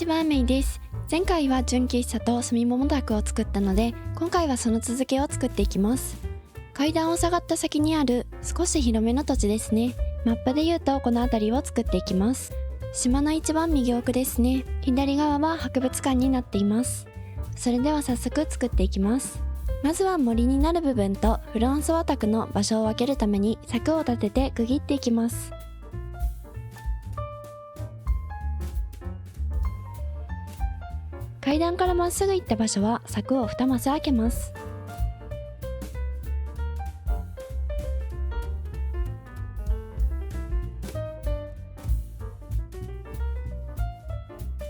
ちはメイです。前回は純喫茶と炭もも宅を作ったので、今回はその続きを作っていきます。階段を下がった先にある少し広めの土地ですね。マップで言うとこの辺りを作っていきます。島の一番右奥ですね。左側は博物館になっています。それでは早速作っていきます。まずは森になる部分とフランソワ宅の場所を分けるために柵を立てて区切っていきます。階段からまっすぐ行った場所は柵を2マス開けます。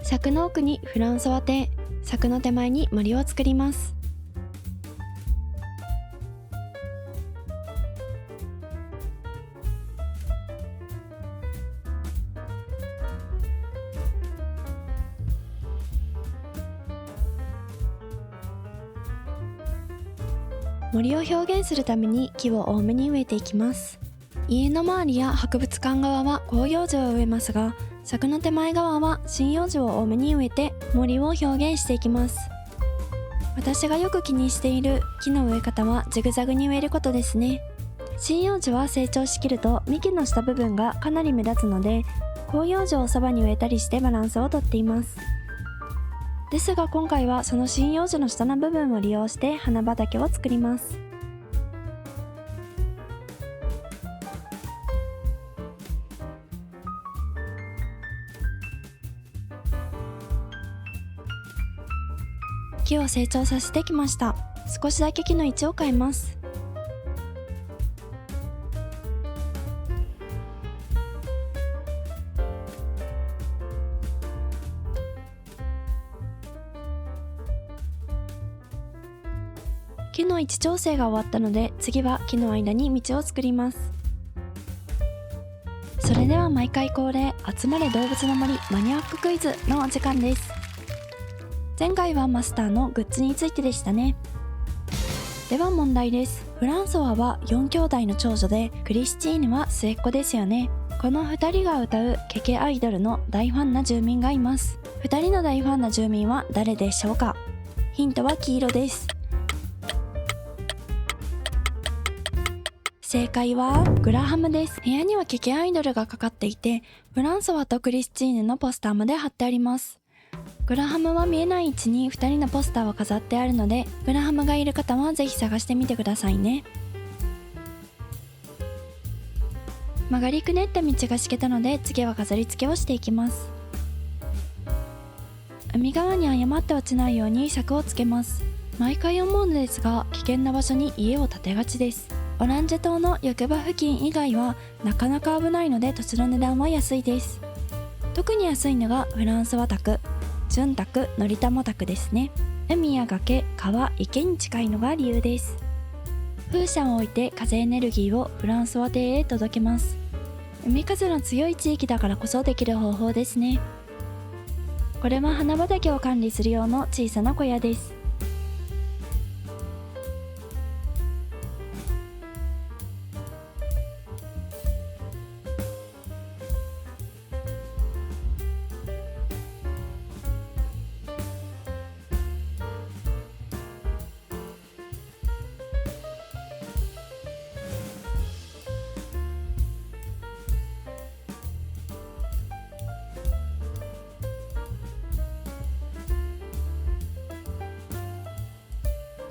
柵の奥にフランソワ邸、柵の手前に森を作ります。森を表現するために木を多めに植えていきます。家の周りや博物館側は広葉樹を植えますが、柵の手前側は針葉樹を多めに植えて森を表現していきます。私がよく気にしている木の植え方はジグザグに植えることですね。針葉樹は成長しきると幹の下部分がかなり目立つので、広葉樹をそばに植えたりしてバランスをとっています。ですが今回はその針葉樹の下の部分を利用して花畑を作ります。木を成長させてきました。少しだけ木の位置を変えます。木の位置調整が終わったので、次は木の間に道を作ります。それでは毎回恒例、集まれ動物の森マニアッククイズのお時間です。前回はマスターのグッズについてでしたね。では問題です。フランソワは4兄弟の長女で、クリスチーヌは末っ子ですよね。この2人が歌うケケアイドルの大ファンな住民がいます。2人の大ファンな住民は誰でしょうか？ヒントは黄色です。正解はグラハムです。部屋にはケケアイドルがかかっていて、フランソワとクリスチーヌのポスターまで貼ってあります。グラハムは見えない位置に2人のポスターは飾ってあるので、グラハムがいる方はぜひ探してみてくださいね。曲がりくねった道が敷けたので、次は飾り付けをしていきます。海側に誤って落ちないように柵をつけます。毎回思うのですが、危険な場所に家を建てがちです。オランジェ島の役場付近以外はなかなか危ないので、土地の値段は安いです。特に安いのがフランソワ宅、純宅、のりたも宅ですね。海や崖、川、池に近いのが理由です。風車を置いて風エネルギーをフランソワ邸へ届けます。海風の強い地域だからこそできる方法ですね。これは花畑を管理する用の小さな小屋です。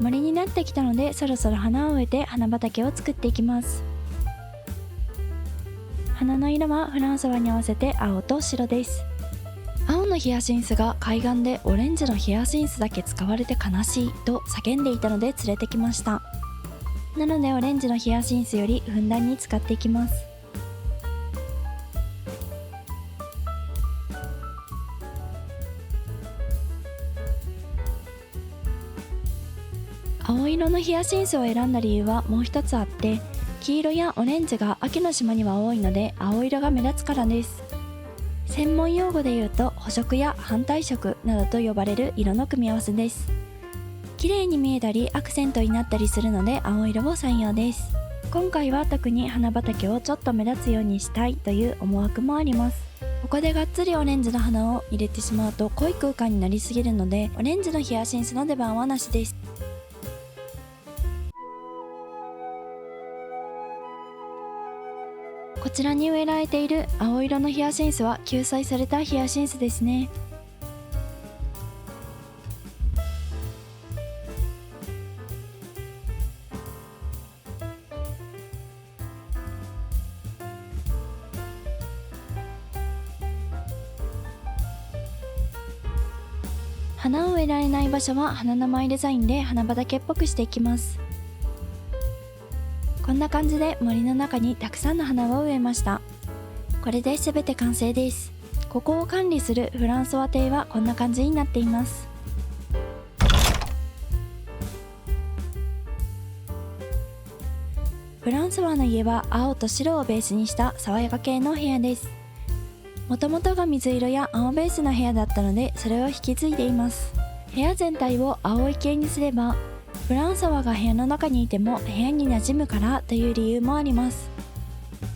森になってきたので、そろそろ花を植えて花畑を作っていきます。花の色はフランソワに合わせて青と白です。青のヒヤシンスが海岸でオレンジのヒヤシンスだけ使われて悲しいと叫んでいたので連れてきました。なのでオレンジのヒヤシンスよりふんだんに使っていきます。青色のヒヤシンスを選んだ理由はもう一つあって、黄色やオレンジが秋の島には多いので青色が目立つからです。専門用語で言うと補色や反対色などと呼ばれる色の組み合わせです。綺麗に見えたりアクセントになったりするので青色を採用です。今回は特に花畑をちょっと目立つようにしたいという思惑もあります。こでがっつりオレンジの花を入れてしまうと濃い空間になりすぎるので、オレンジのヒヤシンスの出番はなしです。こちらに植えられている青色のヒヤシンスは救済されたヒヤシンスですね。花を植えられない場所は花の舞デザインで花畑っぽくしていきます。こんな感じで森の中にたくさんの花を植えました。これで全て完成です。ここを管理するフランソワ邸はこんな感じになっています。フランソワの家は青と白をベースにした爽やか系の部屋です。もともとが水色や青ベースの部屋だったので、それを引き継いでいます。部屋全体を青い系にすれば、フランソワが部屋の中にいても部屋に馴染むからという理由もあります。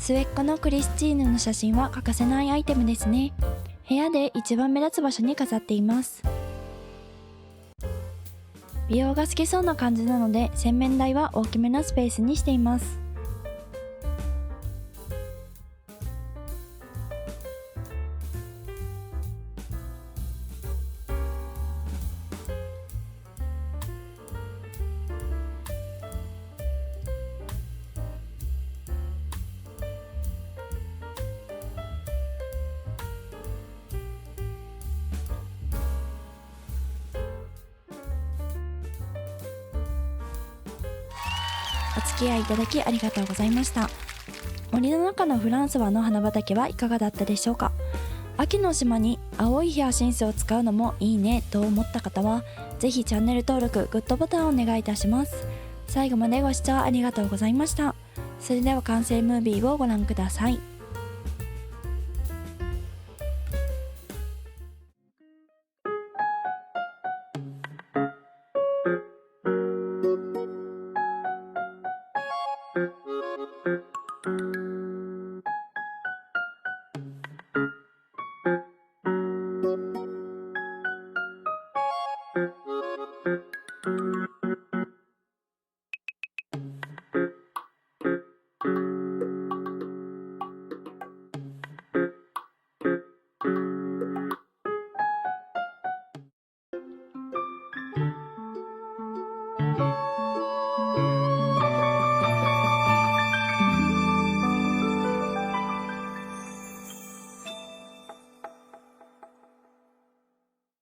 末っ子のクリスチーヌの写真は欠かせないアイテムですね。部屋で一番目立つ場所に飾っています。美容が好きそうな感じなので、洗面台は大きめのスペースにしています。お付き合いいただきありがとうございました。森の中のフランソワの花畑はいかがだったでしょうか。秋の島に青いヒヤシンスを使うのもいいねと思った方は、ぜひチャンネル登録、グッドボタンをお願いいたします。最後までご視聴ありがとうございました。それでは完成ムービーをご覧ください。